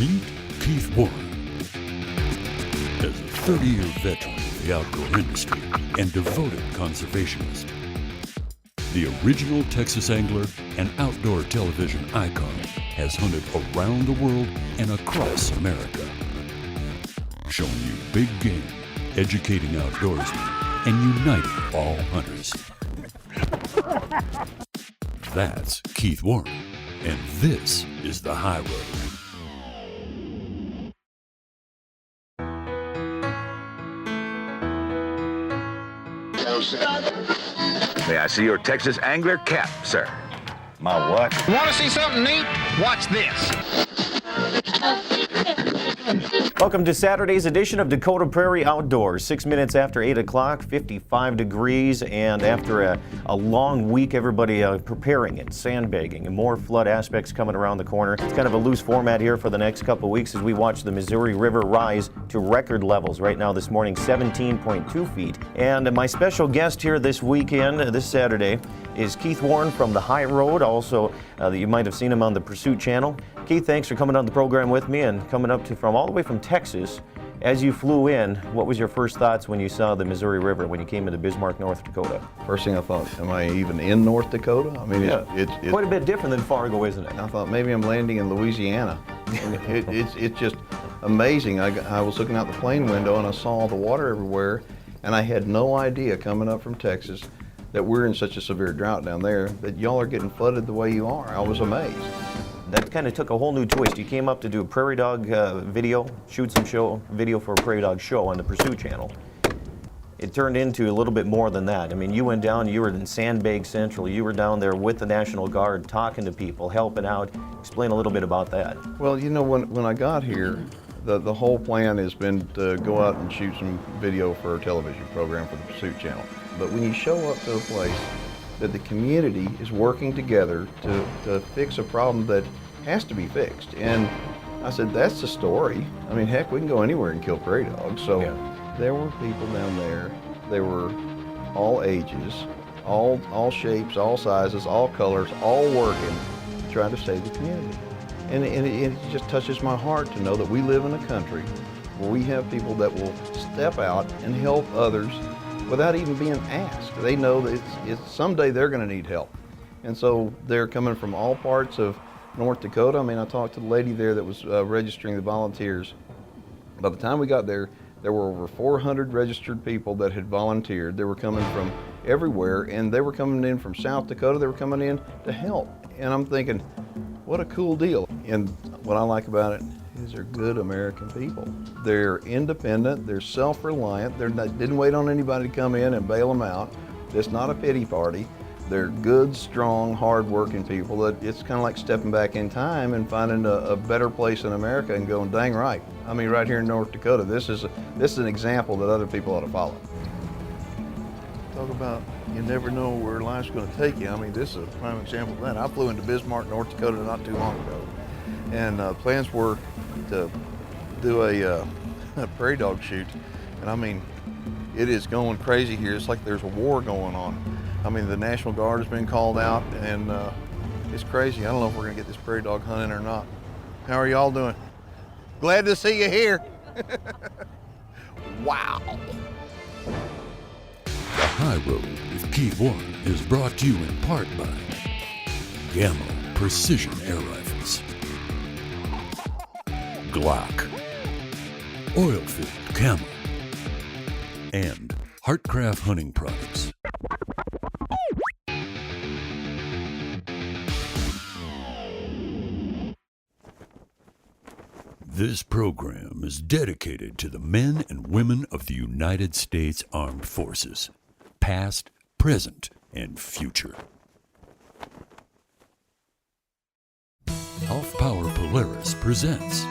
Meet Keith Warren. As a 30-year veteran of the outdoor industry and devoted conservationist, the original Texas angler and outdoor television icon has hunted around the world and across America, showing you big game, educating outdoorsmen, and uniting all hunters. That's Keith Warren, and this is The High Road. May I see your Texas angler cap, sir? My what? Want to see something neat? Watch this. Welcome to Saturday's edition of Dakota Prairie Outdoors. 6 minutes after 8 o'clock, 55 degrees, and after a long week, everybody preparing and sandbagging and more flood aspects coming around the corner. It's kind of a loose format here for the next couple of weeks as we watch the Missouri River rise to record levels. Right now this morning, 17.2 feet. And my special guest here this weekend, this Saturday, is Keith Warren from The High Road. Also, you might have seen him on the Pursuit channel. Keith, thanks for coming on the program with me and coming up from all the way from Texas. As you flew in, what was your first thoughts when you saw the Missouri River when you came into Bismarck, North Dakota? First thing I thought, am I even in North Dakota? I mean, it's quite a bit different than Fargo, isn't it? I thought maybe I'm landing in Louisiana. I mean, it's just amazing. I was looking out the plane window and I saw the water everywhere, and I had no idea coming up from Texas that we're in such a severe drought down there, that y'all are getting flooded the way you are. I was amazed. That kind of took a whole new twist. You came up to do a Prairie Dog video, shoot some video for a Prairie Dog show on the Pursuit channel. It turned into a little bit more than that. I mean, you went down, you were in Sandbag Central, you were down there with the National Guard, talking to people, helping out. Explain a little bit about that. Well, you know, when I got here, the whole plan has been to go out and shoot some video for a television program for the Pursuit channel. But when you show up to a place that the community is working together to fix a problem that has to be fixed, and I said, that's the story. I mean, heck, we can go anywhere and kill prairie dogs. So there were people down there. They were all ages, all shapes, all sizes, all colors, all working to try to save the community. And it just touches my heart to know that we live in a country where we have people that will step out and help others without even being asked. They know that it's someday they're going to need help. And so they're coming from all parts of North Dakota. I mean, I talked to the lady there that was registering the volunteers. By the time we got there, there were over 400 registered people that had volunteered. They were coming from everywhere, and they were coming in from South Dakota. They were coming in to help. And I'm thinking, what a cool deal. And what I like about it is they're good American people. They're independent, they're self-reliant, didn't wait on anybody to come in and bail them out. It's not a pity party. They're good, strong, hard-working people. That it's kind of like stepping back in time and finding a better place in America and going, dang right. I mean, right here in North Dakota, this is an example that other people ought to follow. Talk about you never know where life's going to take you. I mean, this is a prime example of that. I flew into Bismarck, North Dakota not too long ago, and plans were to do a prairie dog shoot. And I mean, it is going crazy here. It's like there's a war going on. I mean, the National Guard has been called out, and it's crazy. I don't know if we're gonna get this prairie dog hunting or not. How are y'all doing? Glad to see you here. Wow. The High Road with Keith Warren is brought to you in part by Gamma Precision Air Rifles, Glock, Oil-Filled Camo, and Heartcraft Hunting Products. This program is dedicated to the men and women of the United States Armed Forces, past, present, and future. Half Power Polaris presents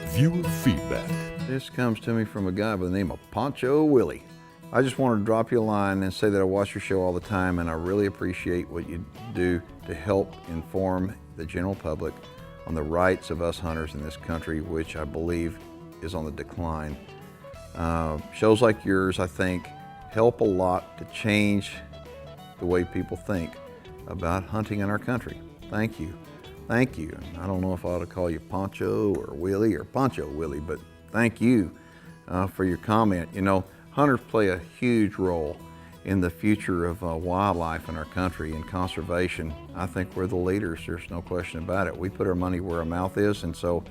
Viewer Feedback. This comes to me from a guy by the name of Poncho Willie. I just wanted to drop you a line and say that I watch your show all the time, and I really appreciate what you do to help inform the general public on the rights of us hunters in this country, which I believe is on the decline. Shows like yours, I think, help a lot to change the way people think about hunting in our country. Thank you. thank you. I don't know if I ought to call you Poncho or Willie or Poncho Willie, but thank you for your comment. You know, hunters play a huge role in the future of wildlife in our country and conservation. I think we're the leaders, there's no question about it. We put our money where our mouth is, and so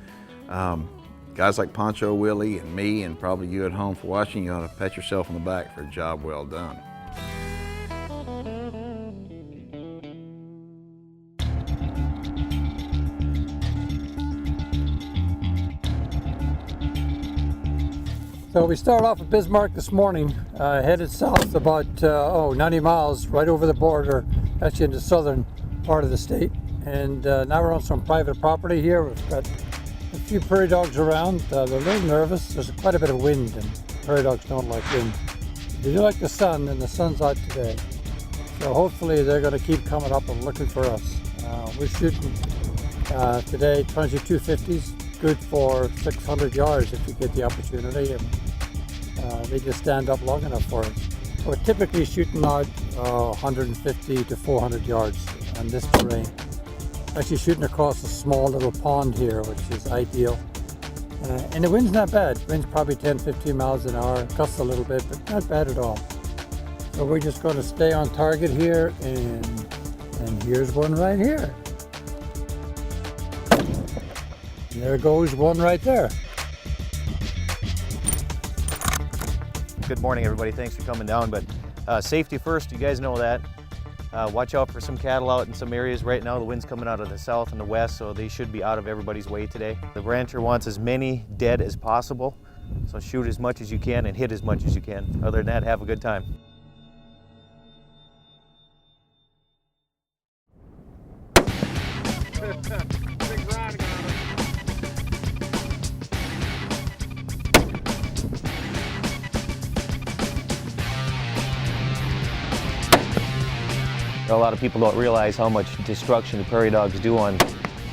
guys like Poncho, Willie, and me, and probably you at home for watching, you ought to pat yourself on the back for a job well done. So we started off at Bismarck this morning, headed south about 90 miles right over the border, actually in the southern part of the state. And now we're on some private property here. We've got a few prairie dogs around. They're a little nervous. There's quite a bit of wind, and prairie dogs don't like wind. They do like the sun, and the sun's out today. So hopefully they're going to keep coming up and looking for us. We're shooting today 2250s, good for 600 yards if you get the opportunity. And they just stand up long enough for us. We're typically shooting out 150 to 400 yards on this terrain. Actually shooting across a small little pond here, which is ideal. And the wind's not bad. Wind's probably 10-15 miles an hour, gusts a little bit, but not bad at all. So we're just going to stay on target here, and here's one right here. And there goes one right there. Good morning, everybody. Thanks for coming down, but safety first, you guys know that. Watch out for some cattle out in some areas. Right now the wind's coming out of the south and the west, so they should be out of everybody's way today. The rancher wants as many dead as possible, so shoot as much as you can and hit as much as you can. Other than that, have a good time. A lot of people don't realize how much destruction the prairie dogs do on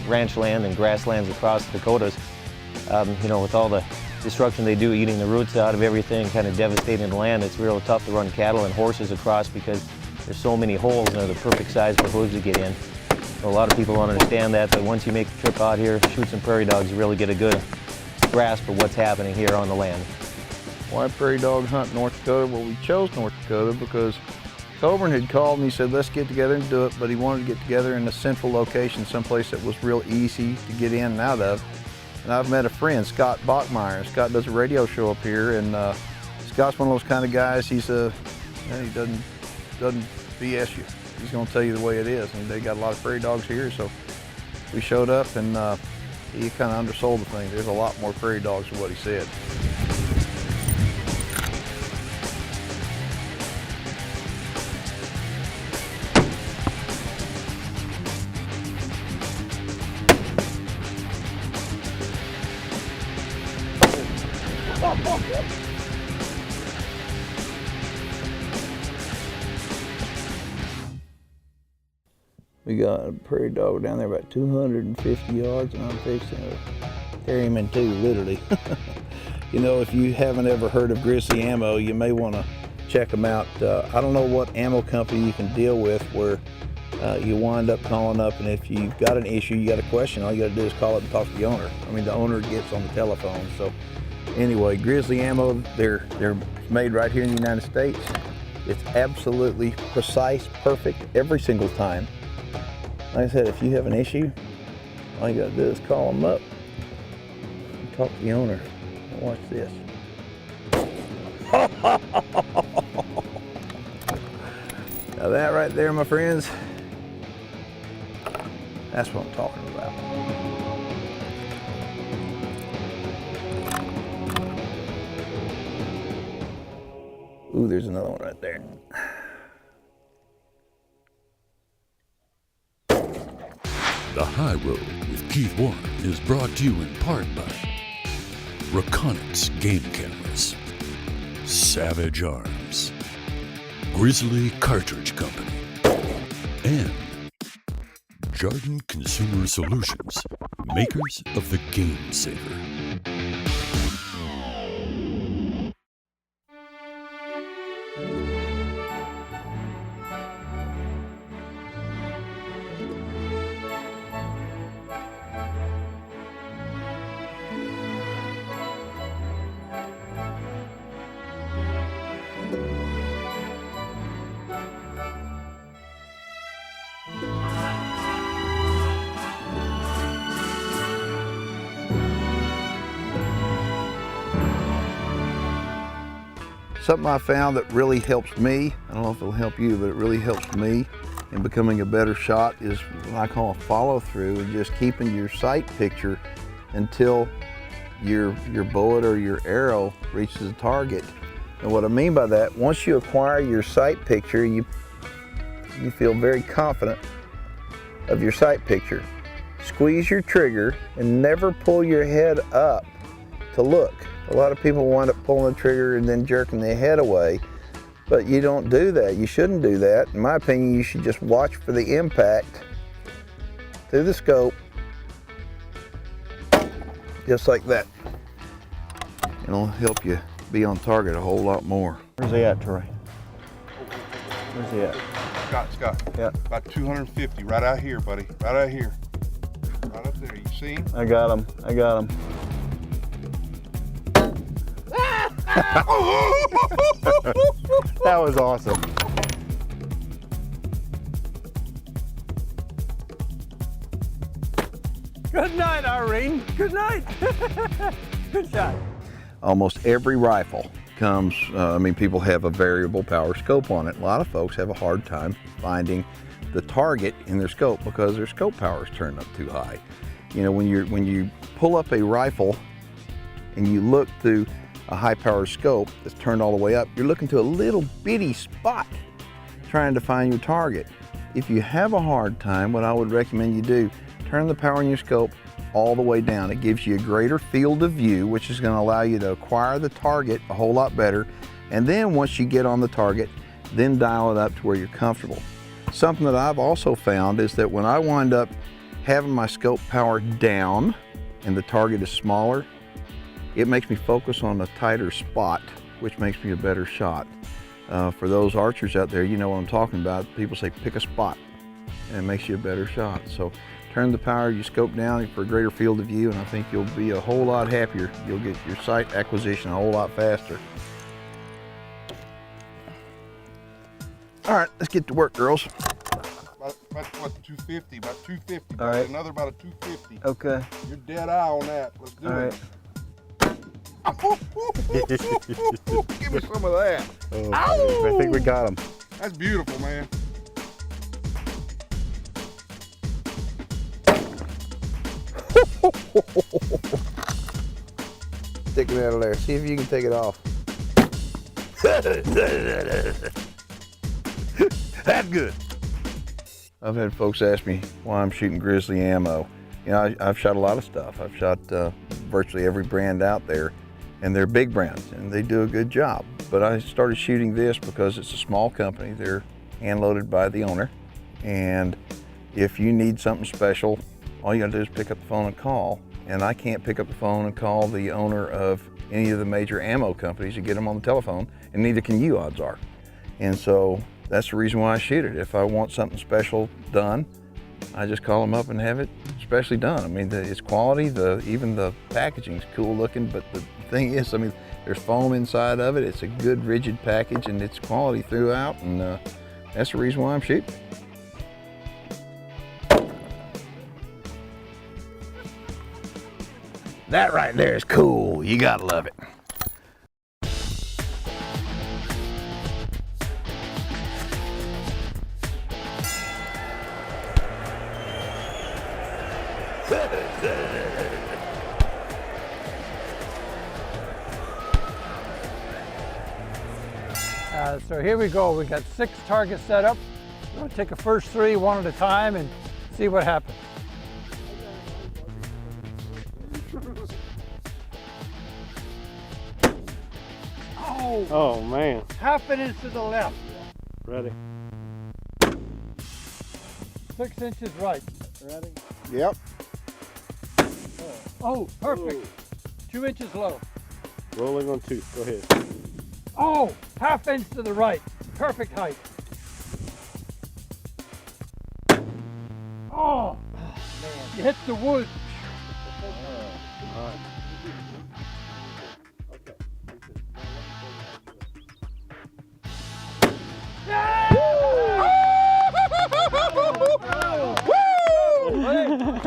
ranch land and grasslands across the Dakotas. You know, with all the destruction they do, eating the roots out of everything, kind of devastating the land, it's real tough to run cattle and horses across because there's so many holes and they're the perfect size for hooves to get in. So a lot of people don't understand that, but once you make the trip out here, shoot some prairie dogs, you really get a good grasp of what's happening here on the land. Why prairie dog hunt North Dakota? Well, we chose North Dakota because Coburn had called and he said, let's get together and do it, but he wanted to get together in a central location, someplace that was real easy to get in and out of. And I've met a friend, Scott Bachmeyer. Scott does a radio show up here, and Scott's one of those kind of guys, he doesn't BS you. He's gonna tell you the way it is, and they got a lot of prairie dogs here, so we showed up and he kind of undersold the thing. There's a lot more prairie dogs than what he said. We got a prairie dog down there about 250 yards, and I'm fixing to tear him in two, literally. You know, if you haven't ever heard of Grizzly Ammo, you may want to check them out. I don't know what ammo company you can deal with where you wind up calling up, and if you've got an issue, you got a question, all you got to do is call up and talk to the owner. I mean, the owner gets on the telephone. So anyway, Grizzly Ammo, they're made right here in the United States. It's absolutely precise, perfect every single time. Like I said, if you have an issue, all you gotta do is call them up and talk to the owner. And watch this. Now that right there, my friends, that's what I'm talking about. Ooh, there's another one right there. The High Road with Keith Warren is brought to you in part by Reconyx Game Cameras, Savage Arms, Grizzly Cartridge Company, and Jarden Consumer Solutions, makers of the Game Saver. Something I found that really helps me, I don't know if it'll help you, but it really helps me in becoming a better shot is what I call a follow through, and just keeping your sight picture until your bullet or your arrow reaches the target. And what I mean by that, once you acquire your sight picture, you feel very confident of your sight picture. Squeeze your trigger and never pull your head up to look. A lot of people wind up pulling the trigger and then jerking their head away, but you don't do that. You shouldn't do that. In my opinion, you should just watch for the impact through the scope, just like that. It'll help you be on target a whole lot more. Where's he at, Troy? Where's he at? Scott. Yeah. About 250, right out here, buddy. Right out here. Right up there, you see him? I got him. That was awesome. Good night, Irene. Good night. Good shot. Almost every rifle comes, people have a variable power scope on it. A lot of folks have a hard time finding the target in their scope because their scope power is turned up too high. You know, when you pull up a rifle and you look through a high power scope that's turned all the way up, you're looking to a little bitty spot trying to find your target. If you have a hard time, what I would recommend you do, turn the power in your scope all the way down. It gives you a greater field of view, which is going to allow you to acquire the target a whole lot better. And then once you get on the target, then dial it up to where you're comfortable. Something that I've also found is that when I wind up having my scope power down and the target is smaller, it makes me focus on a tighter spot, which makes me a better shot. For those archers out there, you know what I'm talking about. People say pick a spot, and it makes you a better shot. So turn the power of your scope down for a greater field of view, and I think you'll be a whole lot happier. You'll get your sight acquisition a whole lot faster. All right, let's get to work, girls. About what, 250, about 250. All right. Another about a 250. Okay. You're dead eye on that. Let's do All it. right. Give me some of that. Oh, I think we got him. That's beautiful, man. Stick it out of there. See if you can take it off. That's good. I've had folks ask me why I'm shooting grizzly ammo. You know, I've shot a lot of stuff. I've shot virtually every brand out there, and they're big brands, and they do a good job. But I started shooting this because it's a small company. They're hand-loaded by the owner, and if you need something special, all you gotta do is pick up the phone and call. And I can't pick up the phone and call the owner of any of the major ammo companies and get them on the telephone, and neither can you, odds are. And so that's the reason why I shoot it. If I want something special done, I just call them up and have it specially done. I mean, it's quality, even the packaging's cool looking, but the thing is, I mean, there's foam inside of it. It's a good rigid package, and it's quality throughout, and that's the reason why I'm shooting. That right there is cool. You gotta love it. So here we go. We got 6 targets set up. We're going to take the first 3 one at a time and see what happens. Oh man. Half an inch to the left. Ready. 6 inches right. Ready. Yep. Oh, perfect. 2 inches low. Rolling on 2. Go ahead. Oh, half inch to the right. Perfect height. Oh, man. You hit the wood. All right.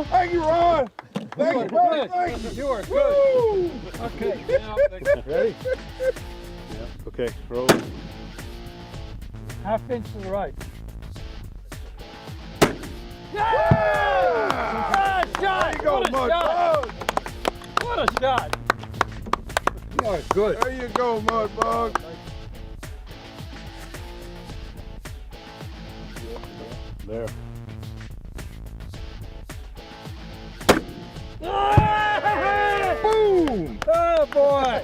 Thank you, Ron. Thank you, brother. Good. Thank you. You are good. Okay. Now, Ready? Yep. Okay, roll. Half inch to the right. Shot! Go, What a Mud shot! Bug. What a shot! Oh, good. There you go, Mud Bug. There. Boom! Oh boy!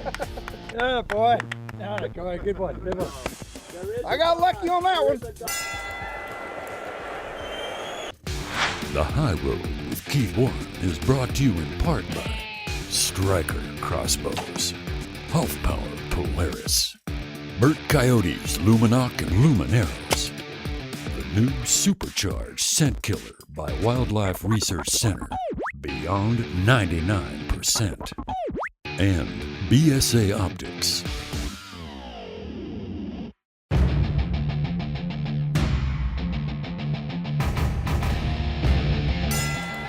Oh boy! Oh, good one, good one. I got lucky on that one. The High Road with Keith Warren is brought to you in part by Striker Crossbows, Half Power Polaris, Burt Coyotes Luminoc and Lumen Arrows, the new supercharged scent killer by Wildlife Research Center, Beyond 99%, and BSA Optics.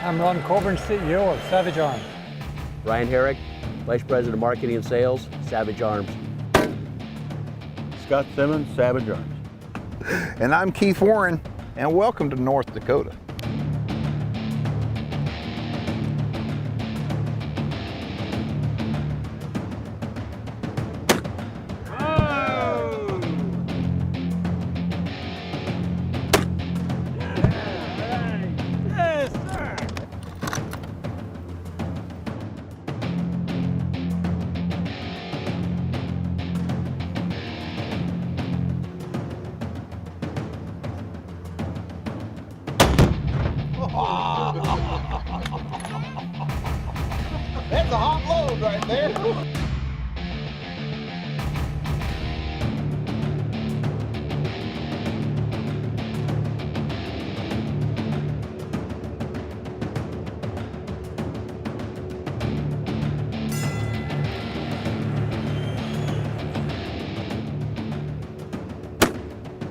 I'm Ron Coburn, CEO of Savage Arms. Ryan Herrick, Vice President of Marketing and Sales, Savage Arms. Scott Simmons, Savage Arms. And I'm Keith Warren, and welcome to North Dakota. Yes, sir! That's a hot load right there.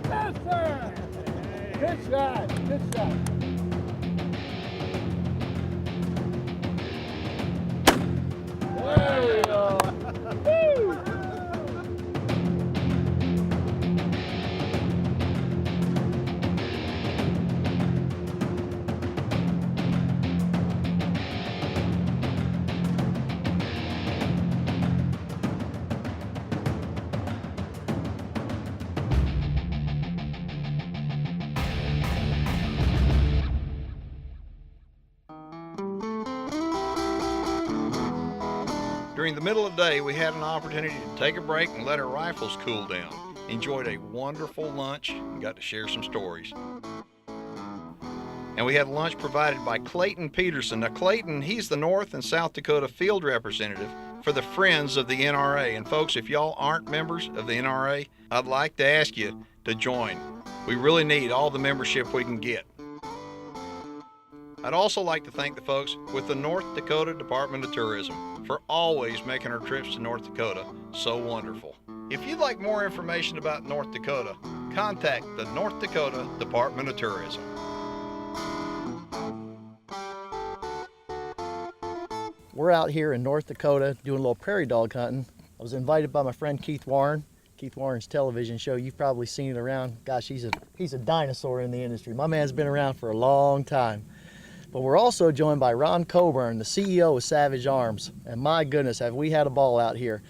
Yes, sir! Good shot, good shot. There we go. Woo! During the middle of the day, we had an opportunity to take a break and let our rifles cool down. Enjoyed a wonderful lunch and got to share some stories. And we had lunch provided by Clayton Peterson. Now Clayton, he's the North and South Dakota field representative for the Friends of the NRA. And folks, if y'all aren't members of the NRA, I'd like to ask you to join. We really need all the membership we can get. I'd also like to thank the folks with the North Dakota Department of Tourism for always making our trips to North Dakota so wonderful. If you'd like more information about North Dakota, contact the North Dakota Department of Tourism. We're out here in North Dakota doing a little prairie dog hunting. I was invited by my friend Keith Warren. Keith Warren's television show, you've probably seen it around. Gosh, he's a dinosaur in the industry. My man's been around for a long time. But we're also joined by Ron Coburn, the CEO of Savage Arms. And my goodness, have we had a ball out here.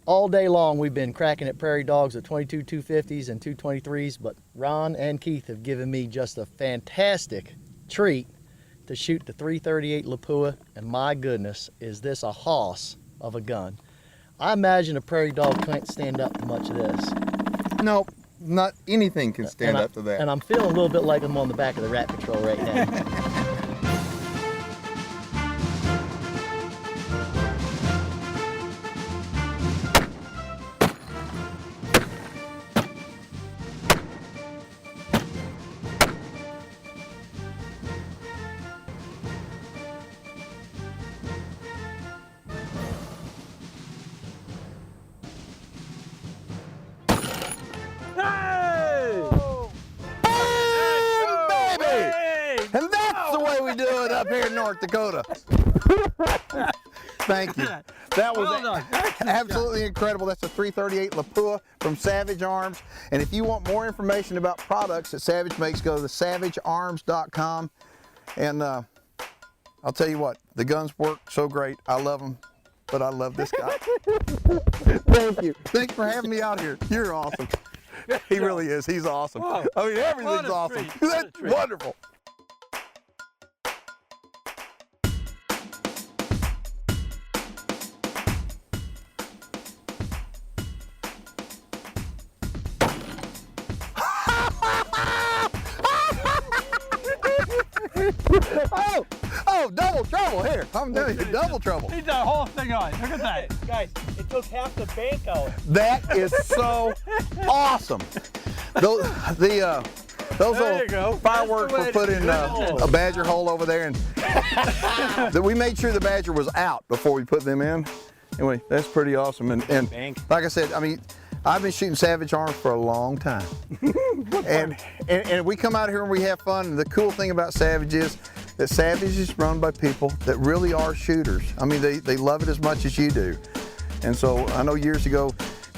All day long we've been cracking at prairie dogs at 22 250s and 223s, but Ron and Keith have given me just a fantastic treat to shoot the 338 Lapua, and my goodness, is this a hoss of a gun. I imagine a prairie dog can't stand up to much of this. Nope, not anything can stand up to that. And I'm feeling a little bit like I'm on the back of the Rat Patrol right now. And that's the way we do it up here in North Dakota. Thank you. That was absolutely incredible. That's a 338 Lapua from Savage Arms. And if you want more information about products that Savage makes, go to savagearms.com. And I'll tell you what, the guns work so great. I love them, but I love this guy. Thank you. Thanks for having me out here. You're awesome. He really is. He's awesome. Wow. I mean, everything's awesome. That's wonderful. Oh, double trouble here. I'm telling you, double trouble. He's got a whole thing on. Look at that. Guys, it took half the bank out. That is so awesome. Those little fireworks were put in a badger hole over there, and we made sure the badger was out before we put them in. Anyway, that's pretty awesome. And like I said, I mean, I've been shooting Savage Arms for a long time. and we come out here and we have fun. And the cool thing about Savage is that Savage is run by people that really are shooters. I mean, they love it as much as you do. And so I know years ago,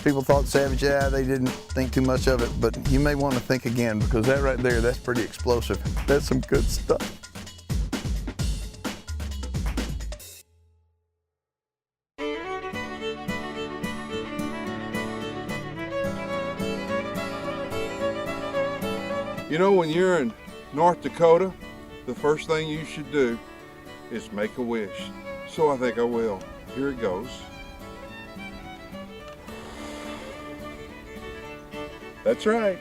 people thought Savage, they didn't think too much of it, but you may want to think again, because that right there, that's pretty explosive. That's some good stuff. You know, when you're in North Dakota, the first thing you should do is make a wish. So I think I will. Here it goes. That's right.